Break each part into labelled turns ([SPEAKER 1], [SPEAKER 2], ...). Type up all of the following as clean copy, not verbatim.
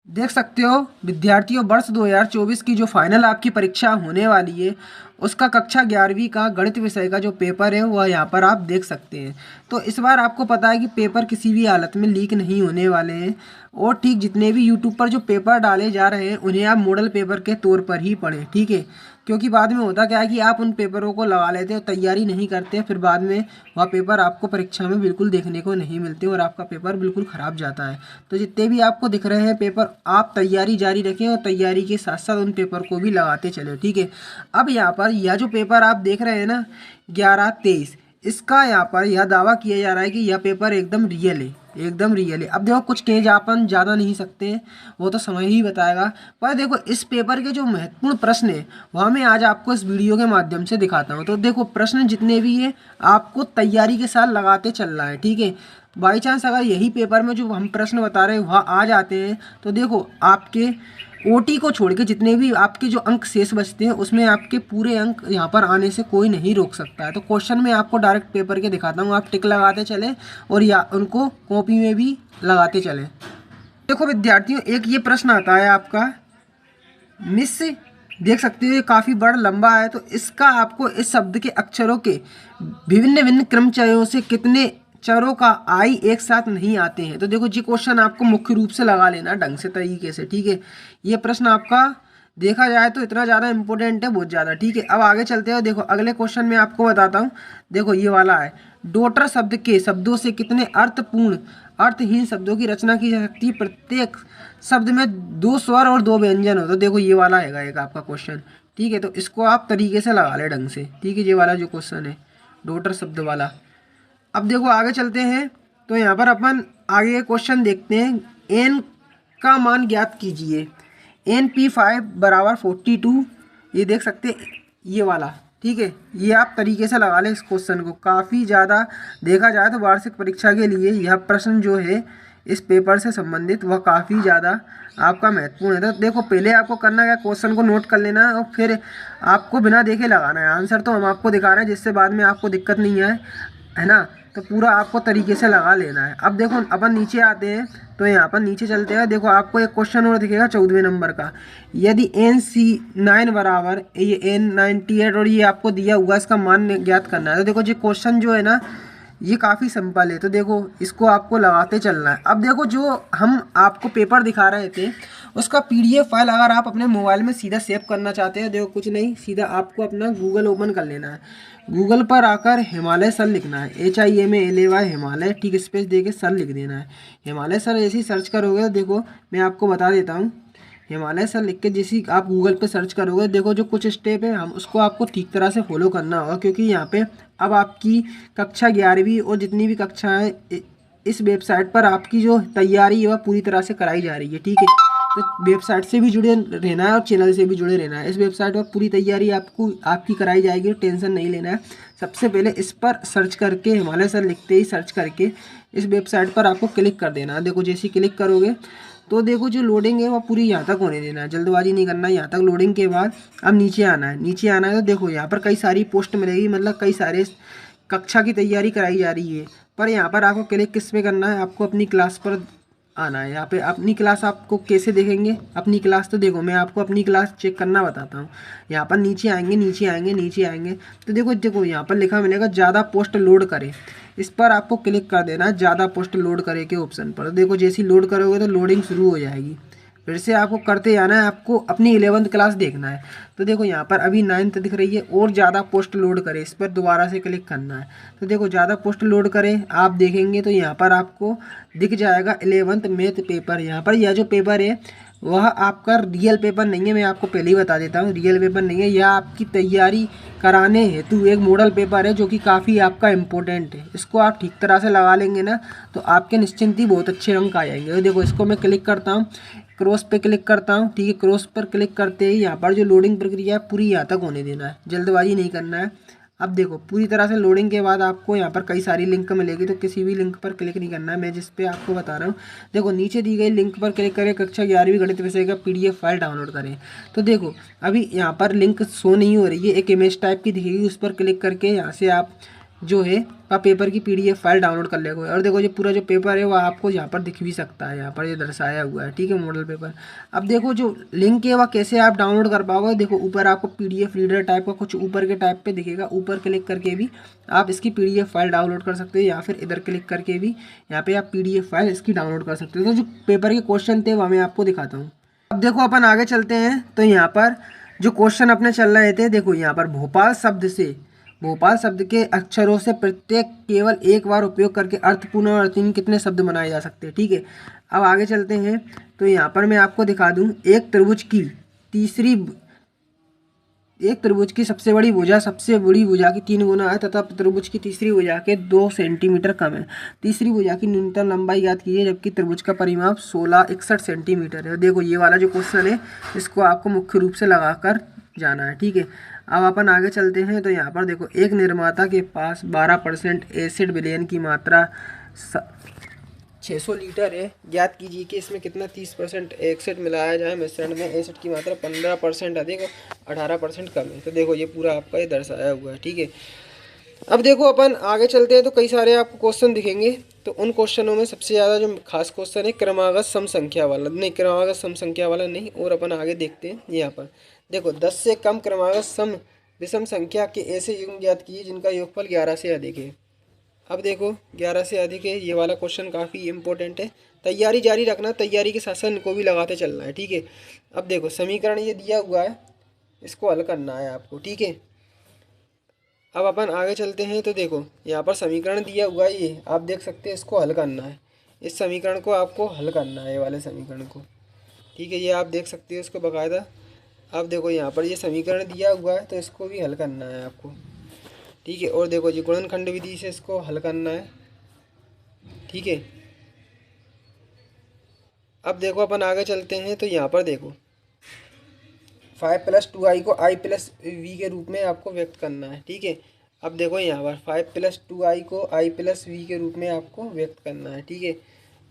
[SPEAKER 1] देख सकते हो विद्यार्थियों, वर्ष 2024 की जो फाइनल आपकी परीक्षा होने वाली है उसका कक्षा 11वीं का गणित विषय का जो पेपर है वह यहाँ पर आप देख सकते हैं। तो इस बार आपको पता है कि पेपर किसी भी हालत में लीक नहीं होने वाले हैं, और ठीक जितने भी यूट्यूब पर जो पेपर डाले जा रहे हैं उन्हें आप मॉडल पेपर के तौर पर ही पढ़ें, ठीक है। क्योंकि बाद में होता क्या है कि आप उन पेपरों को लगा लेते हो, तैयारी नहीं करते, फिर बाद में वह पेपर आपको परीक्षा में बिल्कुल देखने को नहीं मिलते और आपका पेपर बिल्कुल ख़राब जाता है। तो जितने भी आपको दिख रहे हैं पेपर, आप तैयारी जारी रखें और तैयारी के साथ साथ उन पेपर को भी लगाते चले, ठीक है। अब यहाँ पर यह जो पेपर आप देख रहे हैं ना 11-23, इसका यहाँ पर यह दावा किया जा रहा है कि यह पेपर एकदम रियल है, एकदम रियल है। अब देखो कुछ तेज अपन ज़्यादा नहीं सकते हैं, वो तो समय ही बताएगा। पर देखो इस पेपर के जो महत्वपूर्ण प्रश्न है वह मैं आज आपको इस वीडियो के माध्यम से दिखाता हूँ। तो देखो प्रश्न जितने भी है आपको तैयारी के साथ लगाते चलना है, ठीक है। बाई चांस अगर यही पेपर में जो हम प्रश्न बता रहे हैं वह आ जाते हैं तो देखो आपके ओटी को छोड़ के जितने भी आपके जो अंक शेष बचते हैं उसमें आपके पूरे अंक यहाँ पर आने से कोई नहीं रोक सकता है। तो क्वेश्चन में आपको डायरेक्ट पेपर के दिखाता हूँ, आप टिक लगाते चले और या उनको कॉपी में भी लगाते चले। देखो विद्यार्थियों, एक ये प्रश्न आता है आपका मिस, देख सकते हो ये काफ़ी बड़ा लंबा है। तो इसका आपको इस शब्द के अक्षरों के विभिन्न भिन्न क्रमचयों से कितने चरों का आई एक साथ नहीं आते हैं। तो देखो जी क्वेश्चन आपको मुख्य रूप से लगा लेना ढंग से तरीके से, ठीक है। ये प्रश्न आपका देखा जाए तो इतना ज़्यादा इंपॉर्टेंट है, बहुत ज़्यादा, ठीक है। अब आगे चलते हैं, देखो अगले क्वेश्चन में आपको बताता हूँ। देखो ये वाला है, डॉटर शब्द के शब्दों से कितने अर्थपूर्ण अर्थहीन शब्दों की रचना की जा सकती है, प्रत्येक शब्द में 2 स्वर और 2 व्यंजन हो। तो देखो ये वाला है एक आपका क्वेश्चन, ठीक है। तो इसको आप तरीके से लगा ले ढंग से, ठीक है। ये वाला जो क्वेश्चन है डॉटर शब्द वाला। अब देखो आगे चलते हैं, तो यहाँ पर अपन आगे क्वेश्चन देखते हैं। एन का मान ज्ञात कीजिए, NP5 बराबर 42, ये देख सकते हैं ये वाला, ठीक है। ये आप तरीके से लगा लें इस क्वेश्चन को। काफ़ी ज़्यादा देखा जाए तो वार्षिक परीक्षा के लिए यह प्रश्न जो है इस पेपर से संबंधित वह काफ़ी ज़्यादा आपका महत्वपूर्ण है। तो देखो पहले आपको करना है क्वेश्चन को नोट कर लेना है और फिर आपको बिना देखे लगाना है। आंसर तो हम आपको दिखा रहे हैं जिससे बाद में आपको दिक्कत नहीं आए, है ना। तो पूरा आपको तरीके से लगा लेना है। अब देखो अपन नीचे आते हैं, तो यहाँ पर नीचे चलते हैं। देखो आपको एक क्वेश्चन और दिखेगा 14वें नंबर का, यदि NC9 बराबर ये N98 और ये आपको दिया हुआ इसका मान ज्ञात करना है। तो देखो ये क्वेश्चन जो है ना ये काफ़ी सिंपल है। तो देखो इसको आपको लगाते चलना है। अब देखो जो हम आपको पेपर दिखा रहे थे उसका PDF फाइल अगर आप अपने मोबाइल में सीधा सेव करना चाहते हैं, देखो कुछ नहीं, सीधा आपको अपना गूगल ओपन कर लेना है। गूगल पर आकर हिमालय सर लिखना है, HIMALAY हिमालय, ठीक स्पेस दे के सर लिख देना है। हिमालय सर ऐसे ही सर्च करोगे तो देखो मैं आपको बता देता हूँ, हिमालय सर लिख के जैसे आप गूगल पे सर्च करोगे देखो जो कुछ स्टेप है हम उसको आपको ठीक तरह से फॉलो करना होगा। क्योंकि यहाँ पे अब आपकी कक्षा 11वीं और जितनी भी कक्षाएँ इस वेबसाइट पर आपकी जो तैयारी है वह पूरी तरह से कराई जा रही है, ठीक है। तो वेबसाइट से भी जुड़े रहना है और चैनल से भी जुड़े रहना है। इस वेबसाइट पर पूरी तैयारी आपको आपकी कराई जाएगी, टेंशन नहीं लेना है। सबसे पहले इस पर सर्च करके हिमालय सर लिखते ही सर्च करके इस वेबसाइट पर आपको क्लिक कर देना है। देखो जैसे ही क्लिक करोगे तो देखो जो लोडिंग है वो पूरी यहाँ तक होने देना है, जल्दबाजी नहीं करना है। यहाँ तक लोडिंग के बाद अब नीचे आना है। नीचे आना है तो देखो यहाँ पर कई सारी पोस्ट मिलेगी, मतलब कई सारे कक्षा की तैयारी कराई जा रही है। पर यहाँ पर आपको क्लिक किस पे करना है, आपको अपनी क्लास पर आना है। यहाँ पे अपनी क्लास आपको कैसे देखेंगे, अपनी क्लास तो देखो मैं आपको अपनी क्लास चेक करना बताता हूँ। यहाँ पर नीचे आएंगे नीचे आएंगे नीचे आएंगे तो देखो देखो यहाँ पर लिखा मिलेगा ज़्यादा पोस्ट लोड करें, इस पर आपको क्लिक कर देना है ज़्यादा पोस्ट लोड करे के ऑप्शन पर। देखो जैसे ही लोड करोगे तो लोडिंग शुरू हो जाएगी, फिर से आपको करते जाना है। आपको अपनी 11वीं क्लास देखना है। तो देखो यहाँ पर अभी 9th दिख रही है और ज़्यादा पोस्ट लोड करें, इस पर दोबारा से क्लिक करना है। तो देखो ज़्यादा पोस्ट लोड करें आप देखेंगे तो यहाँ पर आपको दिख जाएगा 11th मैथ पेपर। यहाँ पर यह जो पेपर है वह आपका रियल पेपर नहीं है, मैं आपको पहले ही बता देता हूँ रियल पेपर नहीं है। यह आपकी तैयारी कराने हेतु एक मॉडल पेपर है जो कि काफ़ी आपका इम्पोर्टेंट है। इसको आप ठीक तरह से लगा लेंगे ना तो आपके निश्चिंत ही बहुत अच्छे अंक आ जाएंगे। तो देखो इसको मैं क्लिक करता हूँ, क्रॉस पे क्लिक करता हूँ, ठीक है। क्रॉस पर क्लिक करते ही यहाँ पर जो लोडिंग प्रक्रिया है पूरी यहाँ तक होने देना है, जल्दबाजी नहीं करना है। अब देखो पूरी तरह से लोडिंग के बाद आपको यहाँ पर कई सारी लिंक मिलेगी, तो किसी भी लिंक पर क्लिक नहीं करना है, मैं जिस पे आपको बता रहा हूँ। देखो नीचे दी गई लिंक पर क्लिक करें, कक्षा 11वीं गणित विषय का PDF फाइल डाउनलोड करें। तो देखो अभी यहाँ पर लिंक शो नहीं हो रही है, एक इमेज टाइप की दिखेगी, उस पर क्लिक करके यहाँ से आप जो है आप पेपर की पीडीएफ फाइल डाउनलोड कर लेगा। और देखो जो पूरा जो पेपर है वो आपको यहाँ पर दिख भी सकता है, यहाँ पर ये दर्शाया हुआ है, ठीक है, मॉडल पेपर। अब देखो जो लिंक है वह कैसे आप डाउनलोड कर पाओगे, देखो ऊपर आपको पीडीएफ रीडर टाइप का कुछ ऊपर के टाइप पे दिखेगा, ऊपर क्लिक करके भी आप इसकी पीडीएफ फाइल डाउनलोड कर सकते हो, या फिर इधर क्लिक करके भी यहाँ पे आप पीडीएफ फाइल इसकी डाउनलोड कर सकते हो। तो जो पेपर के क्वेश्चन थे वह मैं आपको दिखाता हूँ। अब देखो अपन आगे चलते हैं, तो यहाँ पर जो क्वेश्चन अपने चल रहे थे, देखो यहाँ पर भोपाल शब्द के अक्षरों से प्रत्येक केवल एक बार उपयोग करके अर्थपूर्ण और अर्थहीन कितने शब्द बनाए जा सकते हैं, ठीक है। अब आगे चलते हैं, तो यहाँ पर मैं आपको दिखा दूँ, एक त्रिभुज की सबसे बड़ी भुजा की 3 गुना है तथा त्रिभुज की तीसरी भुजा के 2 सेंटीमीटर कम है। तीसरी भुजा की न्यूनतम लंबाई ज्ञात कीजिए जबकि त्रिभुज का परिमाप 61 सेंटीमीटर है। देखो ये वाला जो क्वेश्चन है इसको आपको मुख्य रूप से लगाकर जाना है, ठीक है। अब अपन आगे चलते हैं, तो यहाँ पर देखो एक निर्माता के पास 12% एसिड विलयन की मात्रा 600 लीटर है। ज्ञात कीजिए कि इसमें कितना 30% एसिड मिलाया जाए। मिश्रण में एसिड की मात्रा 15% अधिक और 18% कम है। तो देखो ये पूरा आपका ये दर्शाया हुआ है, ठीक है। अब देखो अपन आगे चलते हैं, तो कई सारे आपको क्वेश्चन दिखेंगे। तो उन क्वेश्चनों में सबसे ज़्यादा जो खास क्वेश्चन है क्रमागत सम संख्या वाला, नहीं क्रमागत सम संख्या वाला नहीं, और अपन आगे देखते हैं। यहाँ पर देखो 10 से कम क्रमागत सम विषम संख्या के ऐसे युग्म ज्ञात कीजिए जिनका योगफल 11 से अधिक है। अब देखो 11 से अधिक है, ये वाला क्वेश्चन काफ़ी इंपॉर्टेंट है। तैयारी जारी रखना, तैयारी के साथ साथ इनको भी लगाते चलना है, ठीक है। अब देखो समीकरण ये दिया हुआ है, इसको हल करना है आपको, ठीक है। अब अपन आगे चलते हैं, तो देखो यहाँ पर समीकरण दिया हुआ है, ये आप देख सकते हैं, इसको हल करना है। इस समीकरण को आपको हल करना है, ये वाले समीकरण को, ठीक है। ये आप देख सकते हो इसको बाकायदा। अब देखो यहाँ पर ये समीकरण दिया हुआ है, तो इसको भी हल करना है आपको, ठीक है। और देखो जी गुणनखंड विधि से इसको हल करना है, ठीक है। अब देखो अपन आगे चलते हैं, तो यहाँ पर देखो 5 + 2i को i + v के रूप में आपको व्यक्त करना है, ठीक है। अब देखो यहाँ पर 5 + 2i को i + v के रूप में आपको व्यक्त करना है, ठीक है।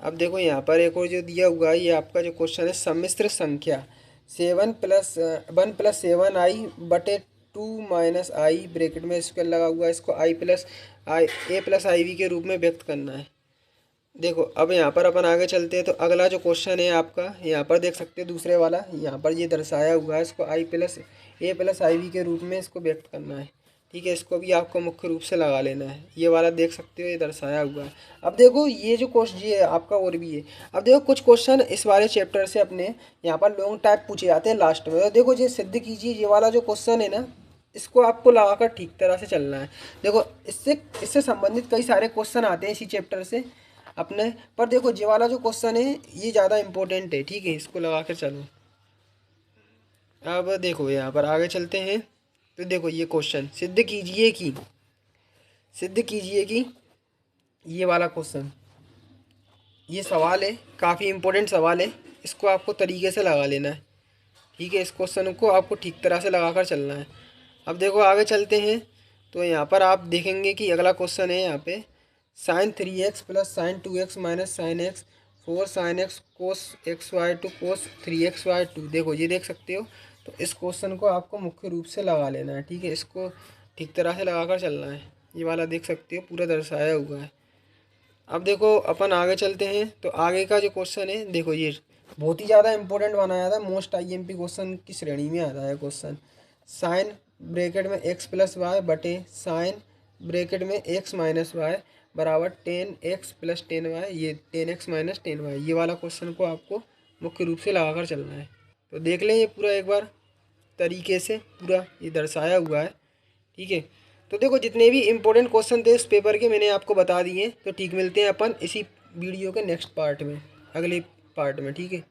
[SPEAKER 1] अब देखो यहाँ पर एक और जो दिया हुआ है, ये आपका जो क्वेश्चन है सम्मिश्र संख्या 1 + 7i/2 - i ब्रैकेट में स्क्वायर लगा हुआ है, इसको a + iv के रूप में व्यक्त करना है। देखो अब यहाँ पर अपन आगे चलते हैं, तो अगला जो क्वेश्चन है आपका यहाँ पर देख सकते हैं, दूसरे वाला यहाँ पर ये दर्शाया हुआ है, इसको a + iv के रूप में इसको व्यक्त करना है, ठीक है। इसको भी आपको मुख्य रूप से लगा लेना है, ये वाला देख सकते हो, ये दर्शाया हुआ है। अब देखो ये जो क्वेश्चन ये आपका और भी है। अब देखो कुछ क्वेश्चन इस वाले चैप्टर से अपने यहाँ पर लॉन्ग टाइप पूछे जाते हैं लास्ट में। तो देखो ये सिद्ध कीजिए, ये वाला जो क्वेश्चन है ना, इसको आपको लगाकर ठीक तरह से चलना है। देखो इससे संबंधित कई सारे क्वेश्चन आते हैं इसी चैप्टर से अपने, पर देखो ये वाला जो क्वेश्चन है ये ज़्यादा इम्पोर्टेंट है, ठीक है, इसको लगा कर चलो। अब देखो यहाँ पर आगे चलते हैं, तो देखो ये क्वेश्चन सिद्ध कीजिए कि ये वाला क्वेश्चन, ये सवाल है, काफ़ी इम्पोर्टेंट सवाल है, इसको आपको तरीके से लगा लेना है, ठीक है। इस क्वेश्चन को आपको ठीक तरह से लगा कर चलना है। अब देखो आगे चलते हैं, तो यहाँ पर आप देखेंगे कि अगला क्वेश्चन है यहाँ पे sin 3x + sin 2x - sin x 4 sin x cos xy2 cos 3xy2। देखो ये देख सकते हो, तो इस क्वेश्चन को आपको मुख्य रूप से लगा लेना है, ठीक है। इसको ठीक तरह से लगा कर चलना है, ये वाला देख सकते हो पूरा दर्शाया हुआ है। अब देखो अपन आगे चलते हैं, तो आगे का जो क्वेश्चन है देखो ये बहुत ही ज़्यादा इंपॉर्टेंट बनाया था, मोस्ट IMP क्वेश्चन की श्रेणी में आता है क्वेश्चन। साइन ब्रैकेट में x + y बटे साइन ब्रैकेट में x - y बराबर 10x + 10y, ये 10x - 10y, ये वाला क्वेश्चन को आपको मुख्य रूप से लगाकर चलना है। तो देख लें ये पूरा एक बार तरीके से, पूरा ये दर्शाया हुआ है, ठीक है। तो देखो जितने भी इम्पोर्टेंट क्वेश्चन थे इस पेपर के मैंने आपको बता दिए। तो ठीक, मिलते हैं अपन इसी वीडियो के नेक्स्ट पार्ट में, अगले पार्ट में, ठीक है।